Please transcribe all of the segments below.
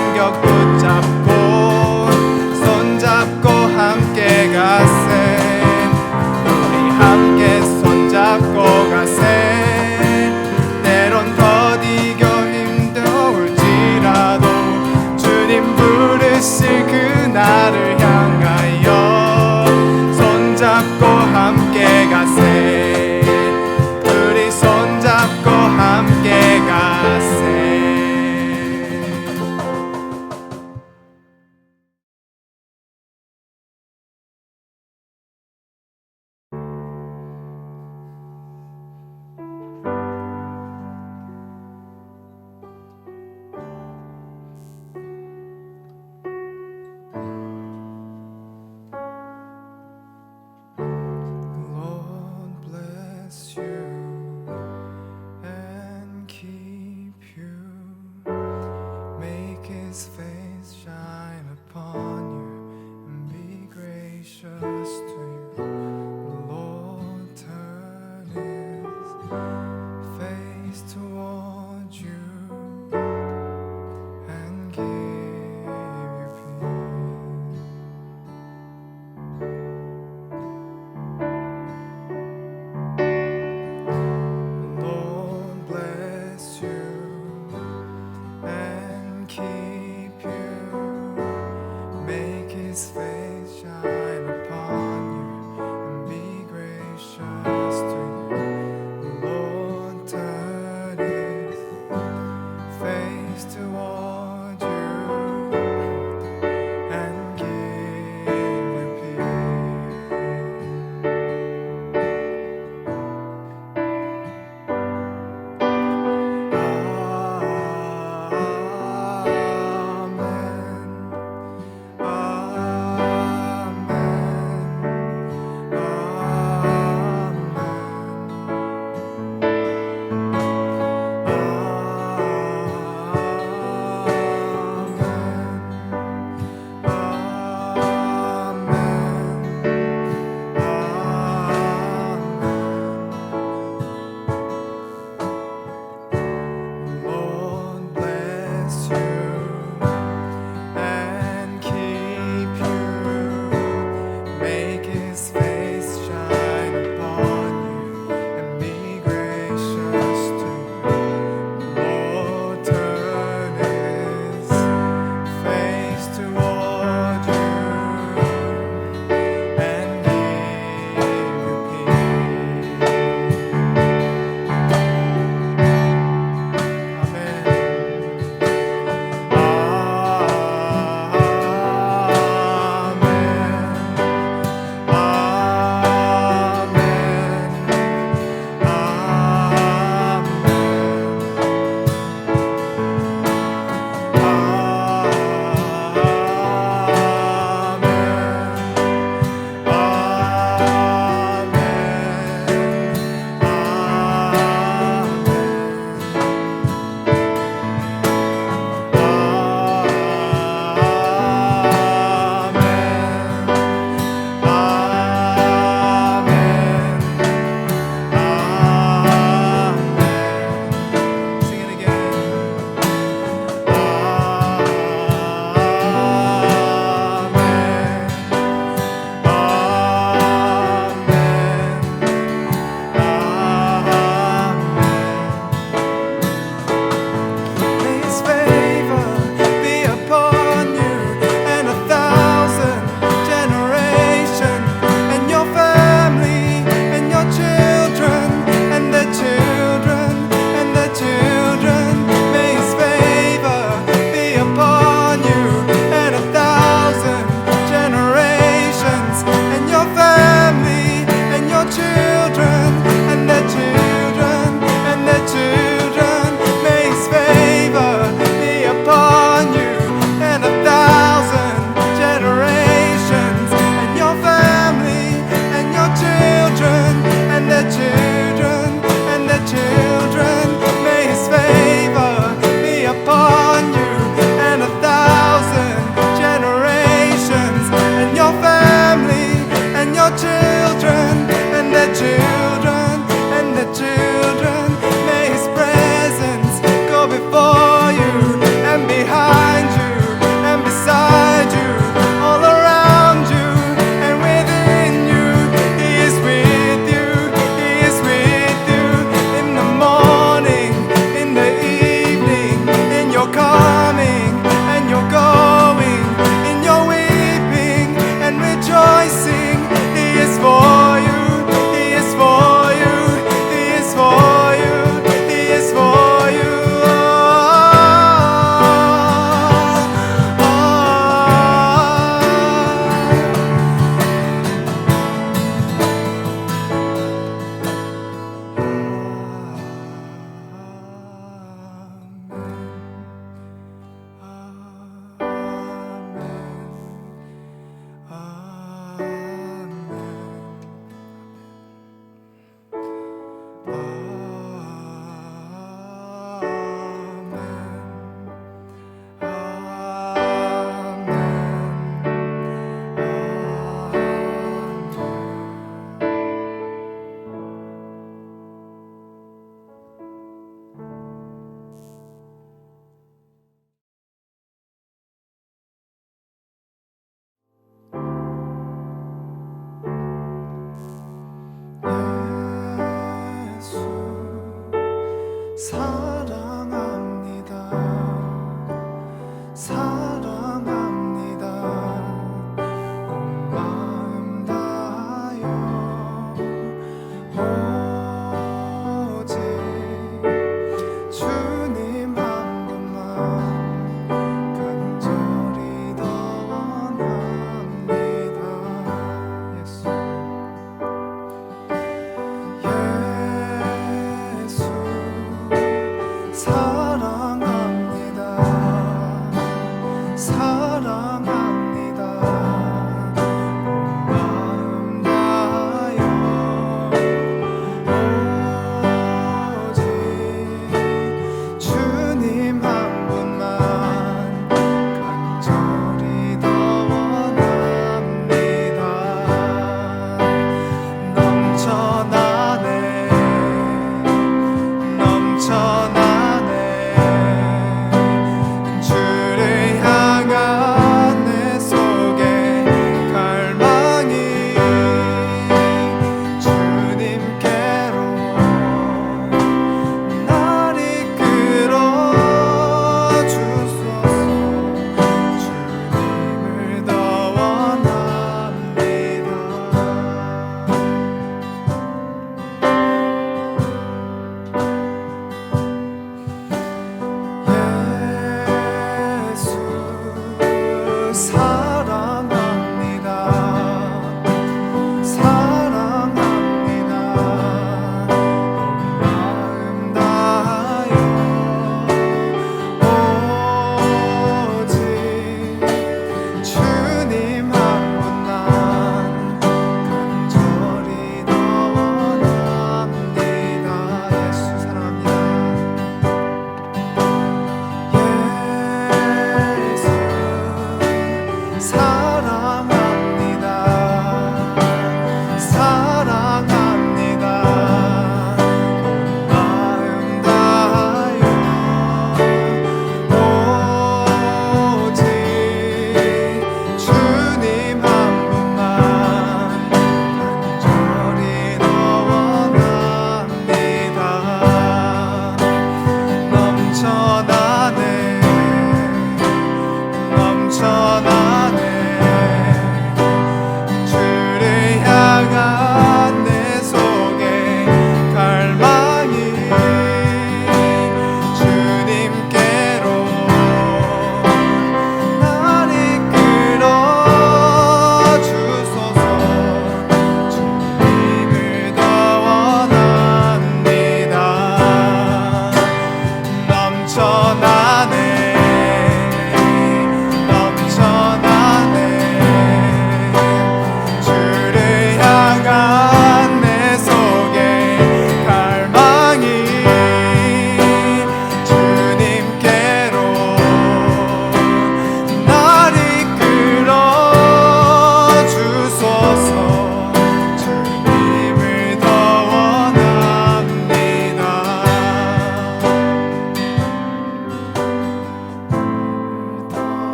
간격 붙잡고 손잡고 함께 가세. 우리 함께 손잡고 가세. 때론 더디고 힘들지라도 주님 부르실 그날을 향하여 손잡고 함께 가세. 우리 손잡고 함께 가세. His face shine upon you and be gracious to you. The Lord turn His face toward you and give you peace. The Lord bless you and keep His face shine upon you and be gracious to you. The Lord turn His face toward you and give you peace.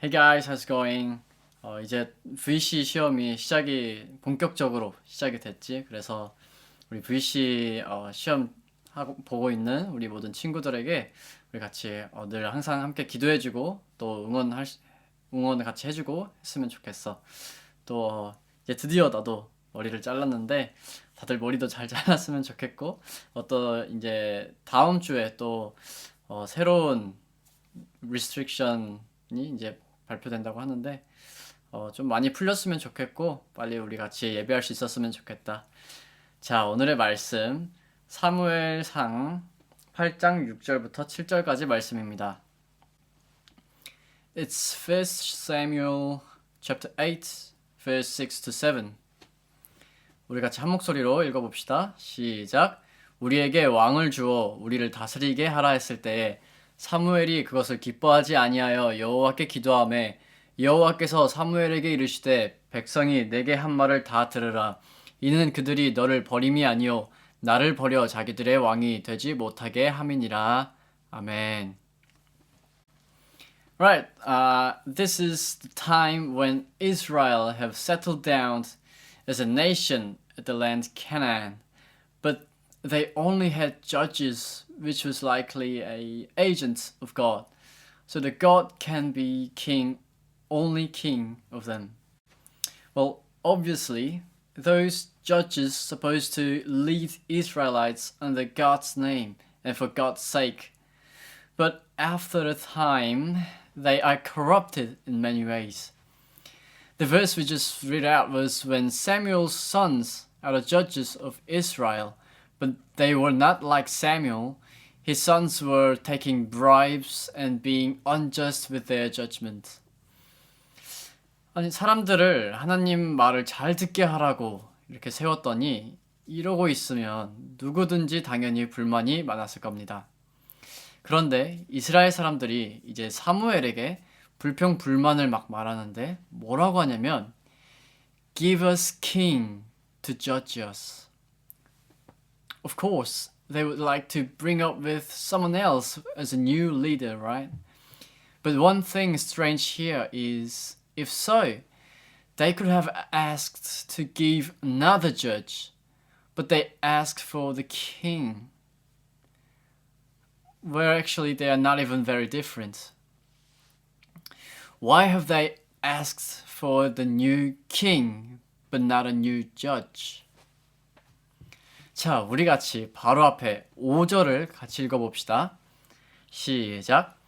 Hey guys, how's it going? 이제 VC 시험이 본격적으로 시작이 됐지. 그래서 우리 VC 시험 보고 있는 우리 모든 친구들에게 우리 같이 늘 항상 함께 기도해주고 또 응원을 같이 해주고 했으면 좋겠어. 또 이제 드디어 나도 머리를 잘랐는데 다들 머리도 잘 잘랐으면 좋겠고 또 이제 다음 주에 또 새로운 restriction이 이제 발표된다고 하는데 좀 많이 풀렸으면 좋겠고 빨리 우리 같이 예배할 수 있었으면 좋겠다. 자, 오늘의 말씀 사무엘상 8장 6절부터 7절까지 말씀입니다. It's 1 Samuel chapter 8 verse 6 to 7. 우리 같이 한 목소리로 읽어봅시다. 시작. 우리에게 왕을 주어 우리를 다스리게 하라 했을 때에 사무엘이 그것을 기뻐하지 아니하여 여호와께 기도하매 여호와께서 사무엘에게 이르시되 백성이 내게 한 말을 다 들으라. 이는 그들이 너를 버림이 아니요 나를 버려 자기들의 왕이 되지 못하게 함이니라. 아멘. Right, this is the time when Israel have settled down as a nation at the land Canaan, but they only had judges, which was likely a agent of God, so that God can be only king of them. Well, obviously, those judges supposed to lead Israelites under God's name and for God's sake. But after a time, they are corrupted in many ways. The verse we just read out was when Samuel's sons are the judges of Israel, but they were not like Samuel. His sons were taking bribes and being unjust with their judgment. 아니, 사람들을 하나님 말을 잘 듣게 하라고 이렇게 세웠더니 이러고 있으면 누구든지 당연히 불만이 많았을 겁니다. 그런데 이스라엘 사람들이 이제 사무엘에게 불평불만을 막 말하는데 뭐라고 하냐면 Give us king to judge us. Of course, they would like to bring up with someone else as a new leader, right? But one thing strange here is, if so, they could have asked to give another judge, but they asked for the king, where actually they are not even very different. Why have they asked for the new king, but not a new judge? 자, 우리 같이 바로 앞에 5절을 같이 읽어봅시다. 시작.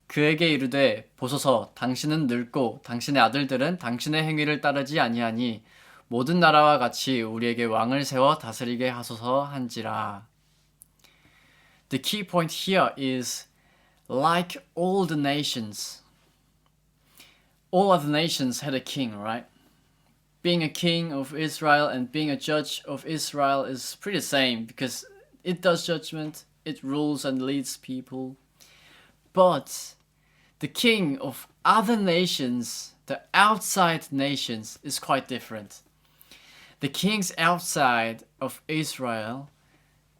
그에게 이르되 보소서 당신은 늙고 당신의 아들들은 당신의 행위를 따르지 아니하니 모든 나라와 같이 우리에게 왕을 세워 다스리게 하소서 한지라. The key point here is like all the nations. All other nations had a king, right? Being a king of Israel and being a judge of Israel is pretty the same because it does judgment, it rules and leads people. But the king of other nations, the outside nations, is quite different. The kings outside of Israel,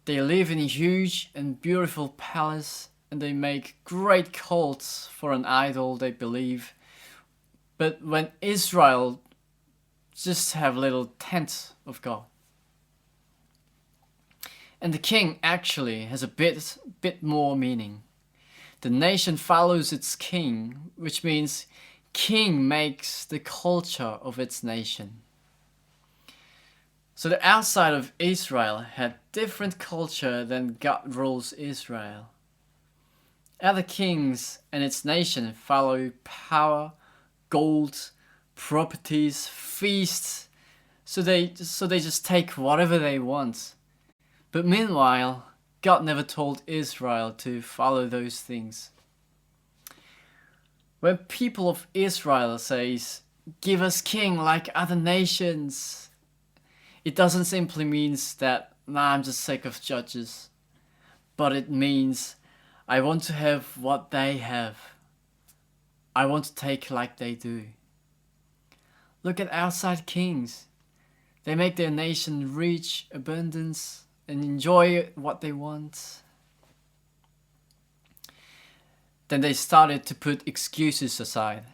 they live in a huge and beautiful palace and they make great cults for an idol they believe. But when Israel just have little tent of God. And the king actually has a bit more meaning. The nation follows its king, which means king makes the culture of its nation. So the outside of Israel had different culture than God rules Israel. Other kings and its nation follow power, gold, properties, feasts, so they just take whatever they want. But meanwhile, God never told Israel to follow those things. When people of Israel says, give us king like other nations, it doesn't simply mean that, I'm just sick of judges. But it means, I want to have what they have. I want to take like they do. Look at outside kings. They make their nation rich, abundance, and enjoy what they want. Then they started to put excuses aside.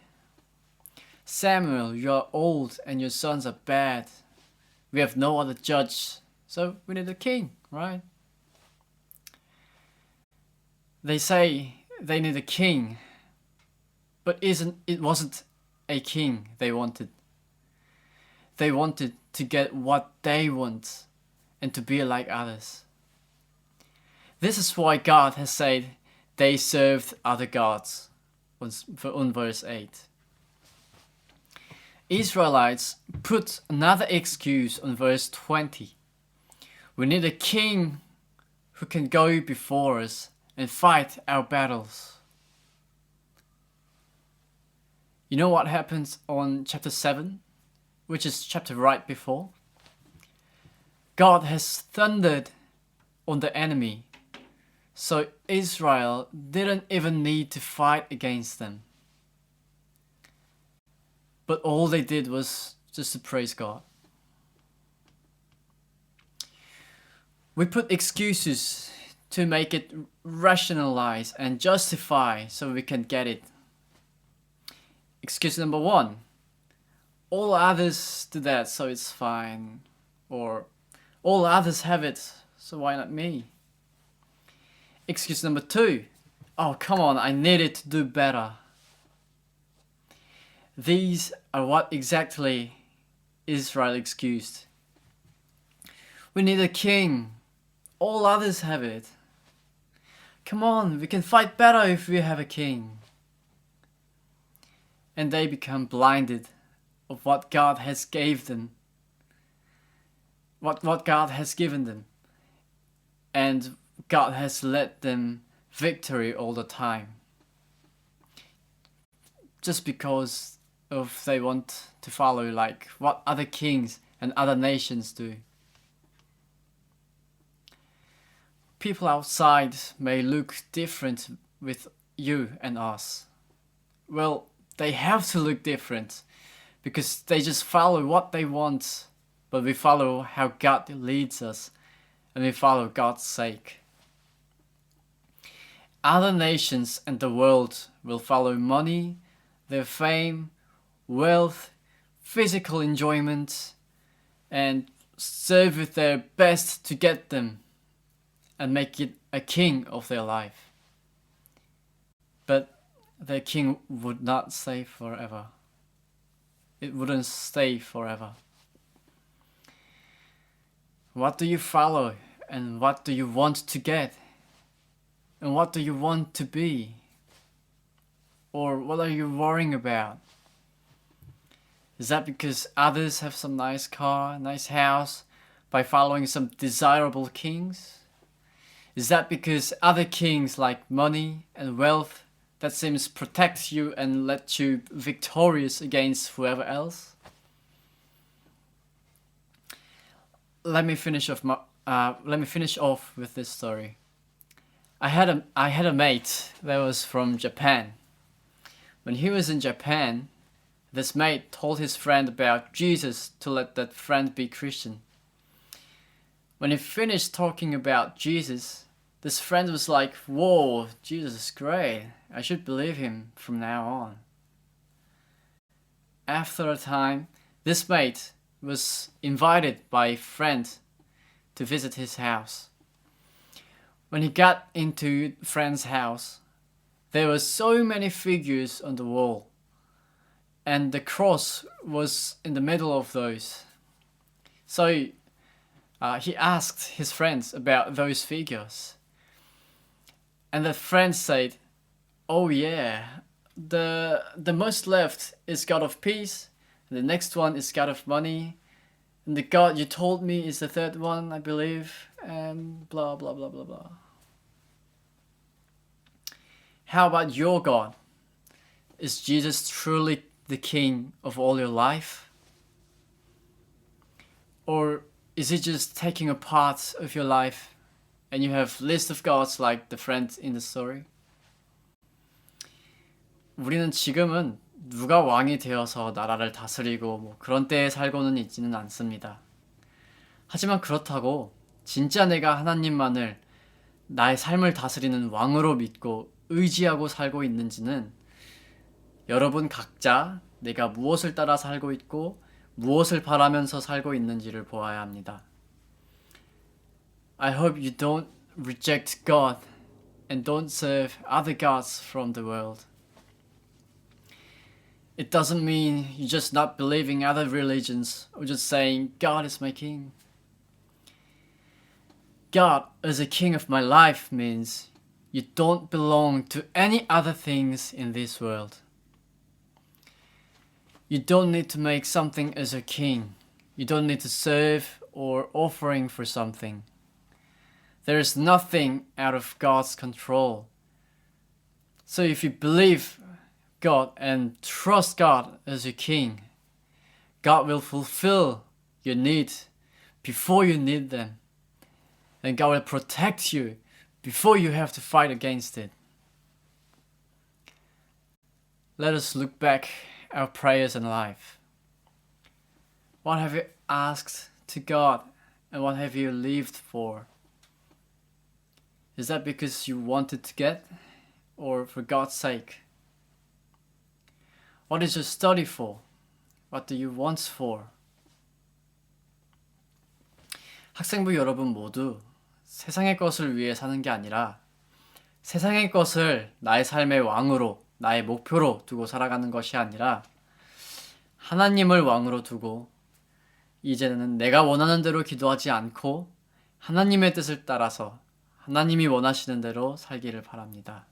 Samuel, you are old and your sons are bad. We have no other judge, so we need a king, right? They say they need a king, but it wasn't a king they wanted. They wanted to get what they want and to be like others. This is why God has said they served other gods on verse 8. Israelites put another excuse on verse 20. We need a king who can go before us and fight our battles. You know what happens on chapter 7? Which is chapter right before. God has thundered on the enemy, so Israel didn't even need to fight against them. But all they did was just to praise God. We put excuses to make it rationalize and justify so we can get it. Excuse number 1. All others do that, so it's fine. Or, all others have it, so why not me? Excuse number 2. Oh, come on, I needed to do better. These are what exactly Israel excused. We need a king. All others have it. Come on, we can fight better if we have a king. And they become blinded of what God has gave them. What God has given them. And God has led them victory all the time. Just because of they want to follow like what other kings and other nations do. People outside may look different with you and us. Well, they have to look different because they just follow what they want, but we follow how God leads us and we follow God's sake. Other nations and the world will follow money, their fame, wealth, physical enjoyment, and serve with their best to get them and make it a king of their life. But the king would not stay forever. It wouldn't stay forever. What do you follow and what do you want to get? And what do you want to be? Or what are you worrying about? Is that because others have some nice car, nice house by following some desirable kings? Is that because other kings like money and wealth that seems protect you and let you victorious against whoever else? Let me finish off with this story. I had a mate that was from Japan. When he was in Japan, this mate told his friend about Jesus to let that friend be Christian. When he finished talking about Jesus, this friend was like, "Whoa, Jesus is great. I should believe him from now on." After a time, this mate was invited by a friend to visit his house. When he got into friend's house, there were so many figures on the wall, and the cross was in the middle of those. So he asked his friends about those figures. And the friend said, "Oh yeah, the most left is God of peace, and the next one is God of money, and the God you told me is the third one, I believe, and blah blah blah blah blah." How about your God? Is Jesus truly the king of all your life? Or is he just taking a part of your life and you have list of gods like the friend in the story? 우리는 지금은 누가 왕이 되어서 나라를 다스리고 뭐 그런 때에 살고는 있지는 않습니다. 하지만 그렇다고 진짜 내가 하나님만을 나의 삶을 다스리는 왕으로 믿고 의지하고 살고 있는지는 여러분 각자 내가 무엇을 따라 살고 있고 무엇을 바라면서 살고 있는지를 보아야 합니다. I hope you don't reject God and don't serve other gods from the world. It doesn't mean you're just not believing other religions or just saying God is my king. God as a king of my life means you don't belong to any other things in this world. You don't need to make something as a king. You don't need to serve or offering for something. There is nothing out of God's control. So if you believe God and trust God as your king, God will fulfill your needs before you need them. And God will protect you before you have to fight against it. Let us look back our prayers and life. What have you asked to God and what have you lived for? Is that because you wanted to get or for God's sake? What is your study for? What do you want for? 학생부 여러분 모두 세상의 것을 위해 사는 게 아니라 세상의 것을 나의 삶의 왕으로, 나의 목표로 두고 살아가는 것이 아니라 하나님을 왕으로 두고 이제는 내가 원하는 대로 기도하지 않고 하나님의 뜻을 따라서 하나님이 원하시는 대로 살기를 바랍니다.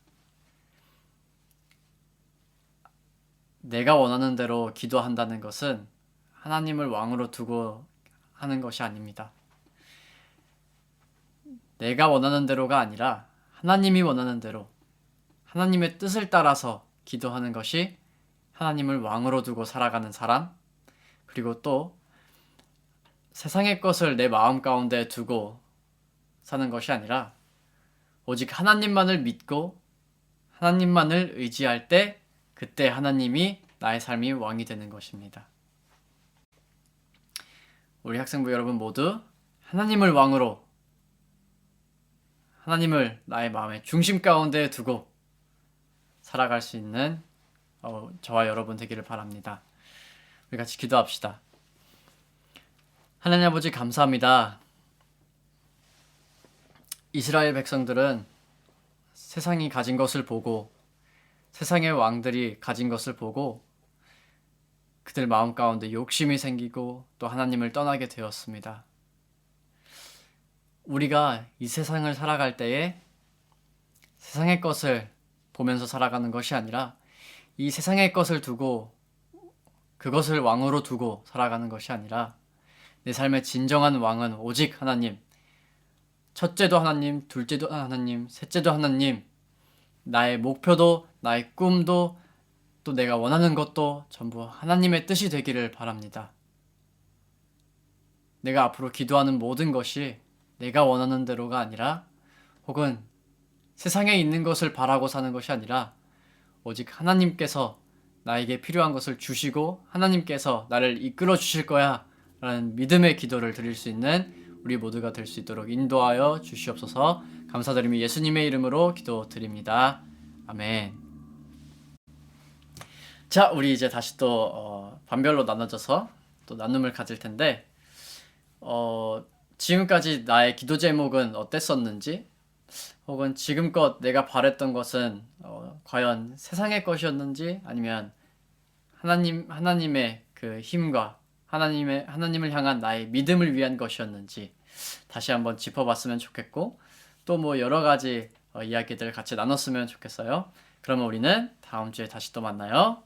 내가 원하는 대로 기도한다는 것은 하나님을 왕으로 두고 하는 것이 아닙니다. 내가 원하는 대로가 아니라 하나님이 원하는 대로 하나님의 뜻을 따라서 기도하는 것이 하나님을 왕으로 두고 살아가는 사람, 그리고 또 세상의 것을 내 마음 가운데 두고 사는 것이 아니라 오직 하나님만을 믿고 하나님만을 의지할 때 그때 하나님이 나의 삶이 왕이 되는 것입니다. 우리 학생부 여러분 모두 하나님을 왕으로, 하나님을 나의 마음의 중심 가운데 두고 살아갈 수 있는 저와 여러분 되기를 바랍니다. 우리 같이 기도합시다. 하나님 아버지 감사합니다. 이스라엘 백성들은 세상이 가진 것을 보고, 세상의 왕들이 가진 것을 보고 그들 마음 가운데 욕심이 생기고 또 하나님을 떠나게 되었습니다. 우리가 이 세상을 살아갈 때에 세상의 것을 보면서 살아가는 것이 아니라 이 세상의 것을 두고 그것을 왕으로 두고 살아가는 것이 아니라 내 삶의 진정한 왕은 오직 하나님, 첫째도 하나님, 둘째도 하나님, 셋째도 하나님, 나의 목표도 나의 꿈도 또 내가 원하는 것도 전부 하나님의 뜻이 되기를 바랍니다. 내가 앞으로 기도하는 모든 것이 내가 원하는 대로가 아니라 혹은 세상에 있는 것을 바라고 사는 것이 아니라 오직 하나님께서 나에게 필요한 것을 주시고 하나님께서 나를 이끌어 주실 거야 라는 믿음의 기도를 드릴 수 있는 우리 모두가 될 수 있도록 인도하여 주시옵소서. 감사드리며 예수님의 이름으로 기도드립니다. 아멘. 자, 우리 이제 다시 또 반별로 나눠져서 또 나눔을 가질 텐데 지금까지 나의 기도 제목은 어땠었는지, 혹은 지금껏 내가 바랬던 것은 과연 세상의 것이었는지 아니면 하나님의 그 힘과 하나님을 향한 나의 믿음을 위한 것이었는지 다시 한번 짚어봤으면 좋겠고, 또 뭐 여러 가지 이야기들을 같이 나눴으면 좋겠어요. 그러면 우리는 다음 주에 다시 또 만나요.